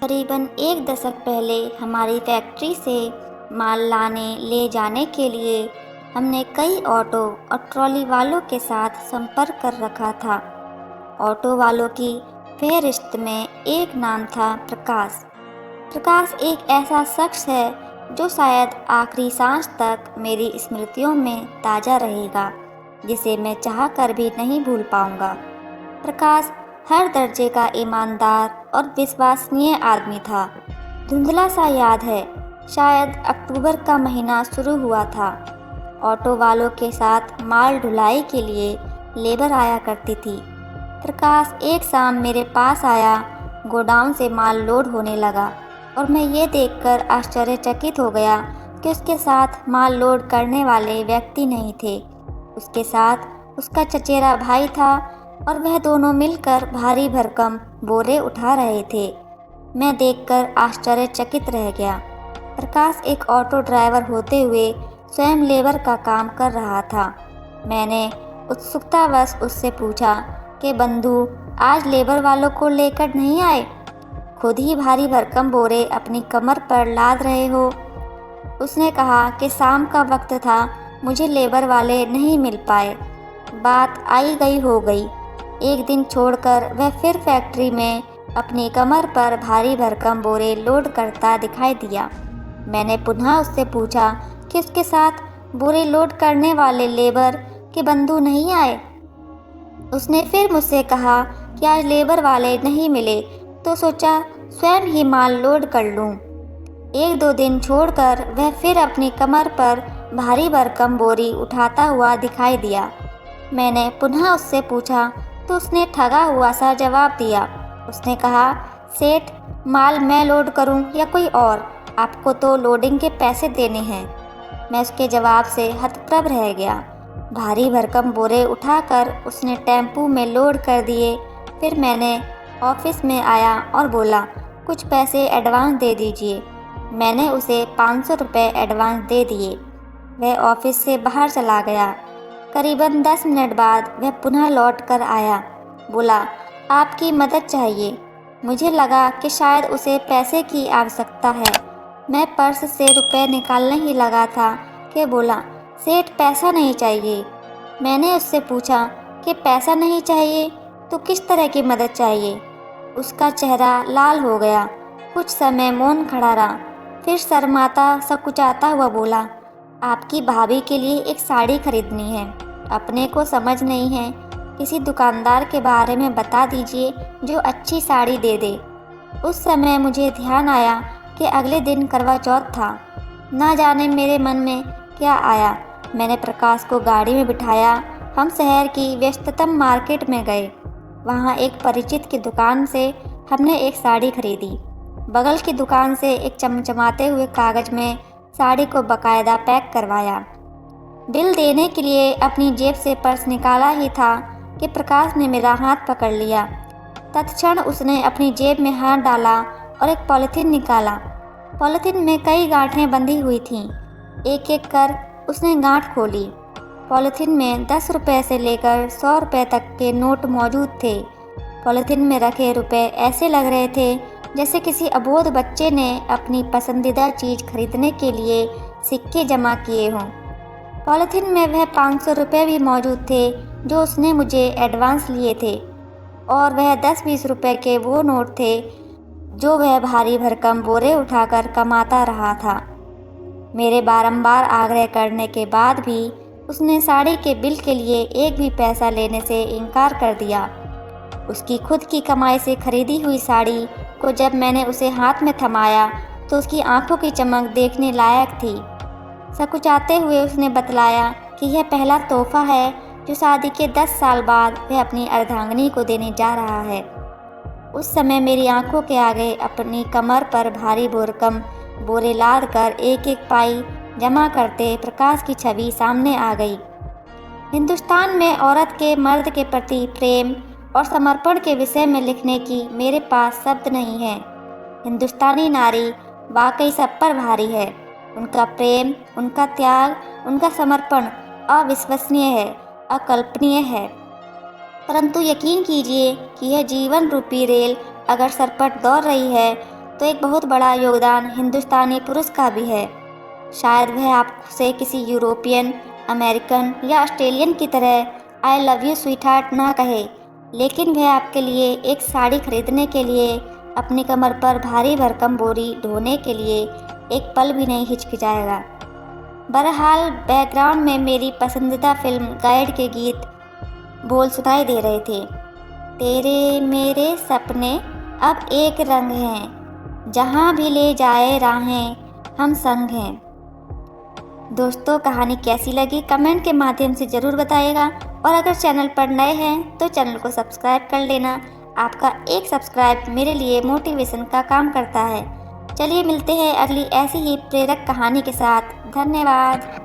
करीबन एक दशक पहले हमारी फैक्ट्री से माल लाने ले जाने के लिए हमने कई ऑटो और ट्रॉली वालों के साथ संपर्क कर रखा था। ऑटो वालों की फहरिस्त में एक नाम था प्रकाश। प्रकाश एक ऐसा शख्स है जो शायद आखिरी सांस तक मेरी स्मृतियों में ताज़ा रहेगा, जिसे मैं चाह कर भी नहीं भूल पाऊंगा। प्रकाश हर दर्जे का ईमानदार और विश्वसनीय आदमी था। धुंधला सा याद है, शायद अक्टूबर का महीना शुरू हुआ था। ऑटो वालों के साथ माल ढुलाई के लिए लेबर आया करती थी। प्रकाश एक शाम मेरे पास आया, गोडाउन से माल लोड होने लगा और मैं ये देखकर आश्चर्यचकित हो गया कि उसके साथ माल लोड करने वाले व्यक्ति नहीं थे। उसके साथ उसका चचेरा भाई था और वह दोनों मिलकर भारी भरकम बोरे उठा रहे थे। मैं देखकर आश्चर्यचकित रह गया। प्रकाश एक ऑटो ड्राइवर होते हुए स्वयं लेबर का काम कर रहा था। मैंने उत्सुकतावश उससे पूछा कि बंधु, आज लेबर वालों को लेकर नहीं आए? खुद ही भारी भरकम बोरे अपनी कमर पर लाद रहे हो? उसने कहा कि शाम का वक्त था, मुझे लेबर वाले नहीं मिल पाए। बात आई गई हो गई। एक दिन छोड़कर वह फिर फैक्ट्री में अपनी कमर पर भारी भरकम बोरे लोड करता दिखाई दिया। मैंने पुनः उससे पूछा कि उसके साथ बोरे लोड करने वाले लेबर के बंधु नहीं आए। उसने फिर मुझसे कहा कि आज लेबर वाले नहीं मिले, तो सोचा स्वयं ही माल लोड कर लूं। एक दो दिन छोड़कर वह फिर अपनी कमर पर भारी भरकम बोरी उठाता हुआ दिखाई दिया। मैंने पुनः उससे पूछा तो उसने ठगा हुआ सा जवाब दिया। उसने कहा, सेठ, माल मैं लोड करूं या कोई और? आपको तो लोडिंग के पैसे देने हैं। मैं उसके जवाब से हतप्रभ रह गया। भारी भरकम बोरे उठाकर उसने टेम्पू में लोड कर दिए। फिर मैंने ऑफिस में आया और बोला, कुछ पैसे एडवांस दे दीजिए। मैंने उसे 500 रुपये एडवांस दे दिए। वह ऑफिस से बाहर चला गया। करीबन 10 मिनट बाद वह पुनः लौट कर आया। बोला, आपकी मदद चाहिए। मुझे लगा कि शायद उसे पैसे की आवश्यकता है। मैं पर्स से रुपए निकालने ही लगा था कि बोला, सेठ, पैसा नहीं चाहिए। मैंने उससे पूछा कि पैसा नहीं चाहिए तो किस तरह की मदद चाहिए? उसका चेहरा लाल हो गया। कुछ समय मौन खड़ा रहा, फिर शर्माता सकुचाता हुआ बोला, आपकी भाभी के लिए एक साड़ी खरीदनी है। अपने को समझ नहीं है, किसी दुकानदार के बारे में बता दीजिए जो अच्छी साड़ी दे दे। उस समय मुझे ध्यान आया कि अगले दिन करवा चौथ था। ना जाने मेरे मन में क्या आया। मैंने प्रकाश को गाड़ी में बिठाया। हम शहर की व्यस्ततम मार्केट में गए। वहाँ एक परिचित की दुकान से हमने एक साड़ी खरीदी। बगल की दुकान से एक चमचमाते हुए कागज में साड़ी को बाकायदा पैक करवाया। बिल देने के लिए अपनी जेब से पर्स निकाला ही था कि प्रकाश ने मेरा हाथ पकड़ लिया। तत्क्षण उसने अपनी जेब में हाथ डाला और एक पॉलिथीन निकाला। पॉलिथीन में कई गांठें बंधी हुई थीं। एक एक कर उसने गांठ खोली। पॉलिथीन में 10 रुपये से लेकर 100 रुपये तक के नोट मौजूद थे। पॉलिथीन में रखे रुपए ऐसे लग रहे थे जैसे किसी अबोध बच्चे ने अपनी पसंदीदा चीज़ खरीदने के लिए सिक्के जमा किए हों। पॉलिथीन में वह 500 रुपये भी मौजूद थे जो उसने मुझे एडवांस लिए थे, और वह 10-20 रुपये के वो नोट थे जो वह भारी भरकम बोरे उठाकर कमाता रहा था। मेरे बारंबार आग्रह करने के बाद भी उसने साड़ी के बिल के लिए एक भी पैसा लेने से इनकार कर दिया। उसकी खुद की कमाई से खरीदी हुई साड़ी को जब मैंने उसे हाथ में थमाया तो उसकी आंखों की चमक देखने लायक थी। सकुचाते हुए उसने बतलाया कि यह पहला तोहफा है जो शादी के 10 साल बाद वह अपनी अर्धांगिनी को देने जा रहा है। उस समय मेरी आंखों के आगे अपनी कमर पर भारी भरकम बोरे लाद कर एक एक पाई जमा करते प्रकाश की छवि सामने आ गई। हिंदुस्तान में औरत के मर्द के प्रति प्रेम और समर्पण के विषय में लिखने की मेरे पास शब्द नहीं है। हिंदुस्तानी नारी वाकई सब पर भारी है। उनका प्रेम, उनका त्याग, उनका समर्पण अविश्वसनीय है, अकल्पनीय है। परंतु यकीन कीजिए कि यह जीवन रूपी रेल अगर सरपट दौड़ रही है तो एक बहुत बड़ा योगदान हिंदुस्तानी पुरुष का भी है। शायद वह आपसे किसी यूरोपियन, अमेरिकन या ऑस्ट्रेलियन की तरह I love you sweet heart ना कहे, लेकिन वह आपके लिए एक साड़ी खरीदने के लिए, अपनी कमर पर भारी भरकम बोरी ढोने के लिए एक पल भी नहीं हिचकिचाएगा। बहरहाल बैकग्राउंड में मेरी पसंदीदा फिल्म गाइड के गीत बोल सुनाई दे रहे थे। तेरे मेरे सपने अब एक रंग हैं, जहाँ भी ले जाए राहें हम संग हैं। दोस्तों, कहानी कैसी लगी कमेंट के माध्यम से ज़रूर बताइएगा, और अगर चैनल पर नए हैं तो चैनल को सब्सक्राइब कर लेना। आपका एक सब्सक्राइब मेरे लिए मोटिवेशन का काम करता है। चलिए मिलते हैं अगली ऐसी ही प्रेरक कहानी के साथ। धन्यवाद।